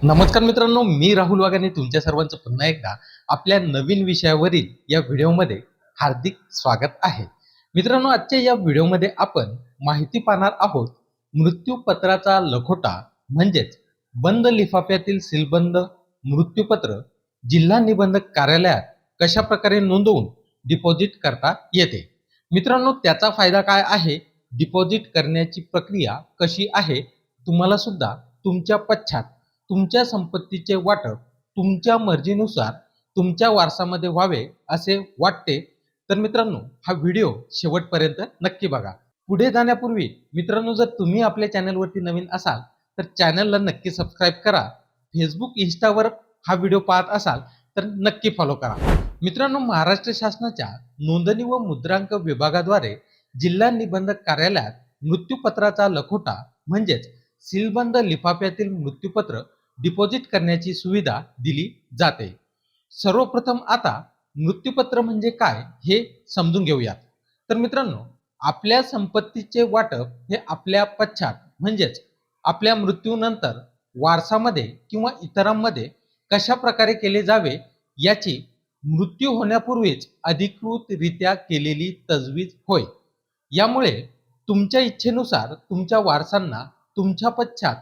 नमस्कार मित्रांनो, मी राहुल वाघाने तुमच्या सर्वांचं पुन्हा एकदा आपल्या नवीन विषयावरील या व्हिडिओमध्ये हार्दिक स्वागत आहे. मित्रांनो, आजच्या या व्हिडिओमध्ये आपण माहिती पाहणार आहोत मृत्यूपत्राचा लखोटा म्हणजेच बंद लिफाफ्यातील सीलबंद मृत्यूपत्र जिल्हा निबंधक कार्यालयात कशा प्रकारे नोंदवून डिपॉझिट करता येते. मित्रांनो, त्याचा फायदा काय आहे, डिपॉझिट करण्याची प्रक्रिया कशी आहे, तुम्हाला सुद्धा तुमच्या पश्चात तुमच्या संपत्तीचे वाटप तुमच्या मर्जीनुसार तुमच्या वारसामध्ये व्हावे असे वाटते तर मित्रांनो, हा व्हिडिओ शेवटपर्यंत नक्की बघा. पुढे जाण्यापूर्वी मित्रांनो, जर तुम्ही आपल्या चॅनलवरती नवीन असाल तर चॅनलला नक्की सबस्क्राईब करा. फेसबुक इंस्टावर हा व्हिडिओ पाहत असाल तर नक्की फॉलो करा. मित्रांनो, महाराष्ट्र शासनाच्या नोंदणी व मुद्रांक विभागाद्वारे जिल्हा निबंधक कार्यालयात मृत्यूपत्राचा लखोटा म्हणजेच सीलबंद लिफाफ्यातील मृत्यूपत्र डिपॉझिट करण्याची सुविधा दिली जाते. सर्वप्रथम आता मृत्यूपत्र म्हणजे काय हे समजून घेऊयात. तर मित्रांनो, आपल्या संपत्तीचे वाटप हे आपल्या पश्चात म्हणजेच आपल्या मृत्यूनंतर वारसामध्ये किंवा इतरांमध्ये कशा प्रकारे केले जावे याची मृत्यू होण्यापूर्वीच अधिकृतरित्या केलेली तजवीज होय. यामुळे तुमच्या इच्छेनुसार तुमच्या वारसांना तुमच्या पश्चात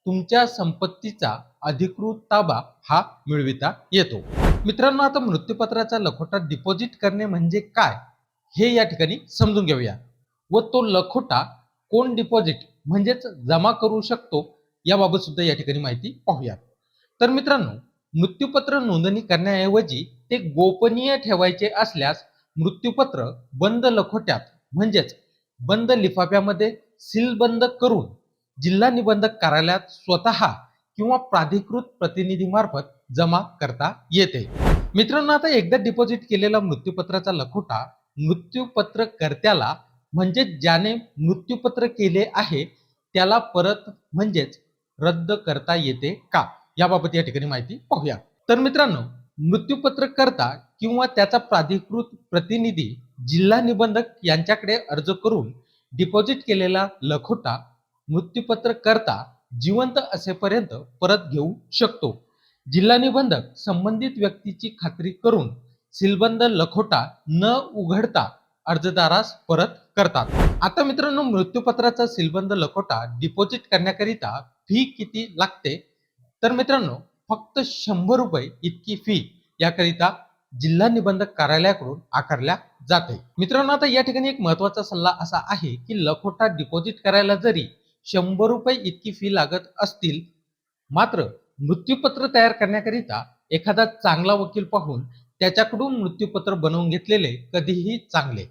तुमच्या संपत्तीचा अधिकृत ताबा हा मिळविता येतो. मित्रांनो, आता मृत्यूपत्राचा लखोटा डिपॉझिट करणे म्हणजे काय हे या ठिकाणी समजून घेऊया व तो लखोटा कोण डिपॉझिट म्हणजेच जमा करू शकतो याबाबत सुद्धा या ठिकाणी माहिती पाहूया. तर मित्रांनो, मृत्यूपत्र नोंदणी करण्याऐवजी ते गोपनीय ठेवायचे असल्यास मृत्यूपत्र बंद लखोट्यात म्हणजेच बंद लिफाफ्यामध्ये सीलबंद करून जिल्हा निबंधक कार्यालयात स्वतः किंवा प्राधिकृत प्रतिनिधीमार्फत जमा करता येते. मित्रांनो, आता एकदा डिपॉझिट केलेला मृत्यूपत्राचा लखोटा मृत्यूपत्रकर्त्याला म्हणजे ज्याने मृत्यूपत्र केले आहे त्याला परत म्हणजेच रद्द करता येते का याबाबत या ठिकाणी माहिती पाहूया. तर मित्रांनो, मृत्यूपत्रकर्ता किंवा त्याचा प्राधिकृत प्रतिनिधी जिल्हा निबंधक यांच्याकडे अर्ज करून डिपॉझिट केलेला लखोटा मृत्यूपत्रकर्ता जिवंत असेपर्यंत परत घेऊ शकतो. जिल्हा निबंधक संबंधित व्यक्तीची खात्री करून सीलबंद लखोटा न उघडता अर्जदारास परत करतात. आता मित्रांनो, मृत्यूपत्राचा सीलबंद लखोटा डिपॉझिट करण्याकरिता फी किती लागते? तर मित्रांनो, फक्त 100 रुपये इतकी फी याकरिता जिल्हा निबंधक कार्यालयाकडून आकारल्या जाते. मित्रांनो, आता या ठिकाणी एक महत्त्वाचा सल्ला असा आहे की लखोटा डिपॉझिट करायला जरी 100 रुपये इतकी फी लागत असतील, मात्र मृत्यूपत्र तयार करण्याकरिता एखादा चांगला वकील पाहून त्याच्याकडून मृत्यूपत्र बनवून घेतलेले कधीही चांगले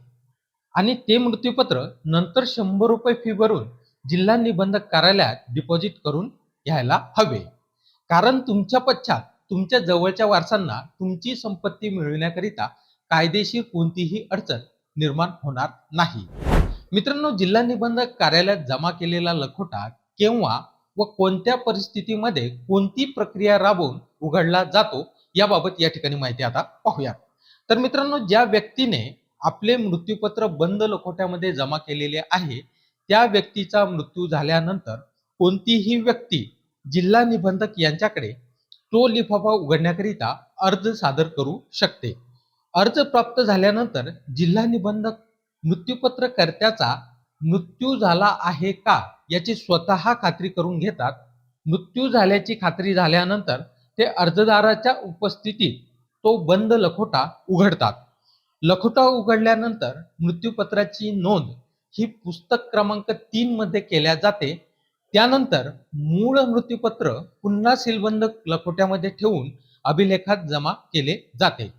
आणि ते मृत्यूपत्र नंतर 100 रुपये फी भरून जिल्हा निबंधक कार्यालयात डिपॉझिट करून घ्यायला हवे. कारण तुमच्या पश्चात तुमच्या जवळच्या वारसांना तुमची संपत्ती मिळविण्याकरिता कायदेशीर कोणतीही अडचण निर्माण होणार नाही. मित्रांनो, जिल्हा निबंधक कार्यालयात जमा केलेला लखोटा केव्हा व कोणत्या परिस्थितीमध्ये कोणती प्रक्रिया राबवून उघडला जातो याबाबत या ठिकाणी माहिती आता पाहूया. तर मित्रांनो, ज्या व्यक्तीने आपले मृत्यूपत्र बंद लखोट्यामध्ये जमा केलेले आहे त्या व्यक्तीचा मृत्यू झाल्यानंतर कोणतीही व्यक्ती जिल्हा निबंधक यांच्याकडे तो लिफाफा उघडण्याकरिता अर्ज सादर करू शकते. अर्ज प्राप्त झाल्यानंतर जिल्हा निबंधक मृत्यूपत्रकर्त्याचा मृत्यू झाला आहे का याची स्वतः खात्री करून घेतात. मृत्यू झाल्याची खात्री झाल्यानंतर ते अर्जदाराच्या उपस्थितीत तो बंद लखोटा उघडतात. लखोटा उघडल्यानंतर मृत्यूपत्राची नोंद ही पुस्तक क्रमांक 3 मध्ये केल्या जाते. त्यानंतर मूळ मृत्यूपत्र पुन्हा सीलबंद लखोट्यामध्ये ठेवून अभिलेखात जमा केले जाते.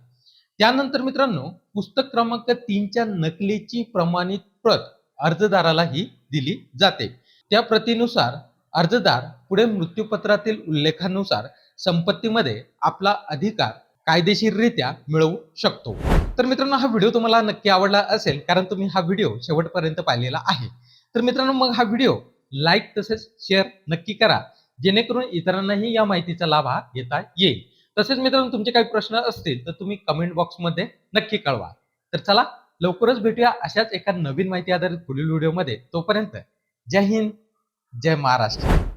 त्यानंतर मित्रांनो, पुस्तक क्रमांक 3च्या नकलीची प्रमाणित प्रत अर्जदारालाही दिली जाते. त्या प्रतीनुसार अर्जदार पुढे मृत्यूपत्रातील उल्लेखानुसार संपत्तीमध्ये आपला अधिकार कायदेशीररित्या मिळवू शकतो. तर मित्रांनो, हा व्हिडिओ तुम्हाला नक्की आवडला असेल कारण तुम्ही हा व्हिडिओ शेवटपर्यंत पाहिलेला आहे. तर मित्रांनो, मग हा व्हिडिओ लाईक तसेच शेअर नक्की करा जेणेकरून इतरांनाही या माहितीचा लाभ हा घेता येईल. तसेच मित्रांनो, तुमचे काही प्रश्न असतील तर तुम्ही कमेंट बॉक्समध्ये नक्की कळवा. तर चला, लवकरच भेटूया अशाच एका नवीन माहिती आधारित पुढील व्हिडिओमध्ये. तोपर्यंत जय हिंद, जय महाराष्ट्र.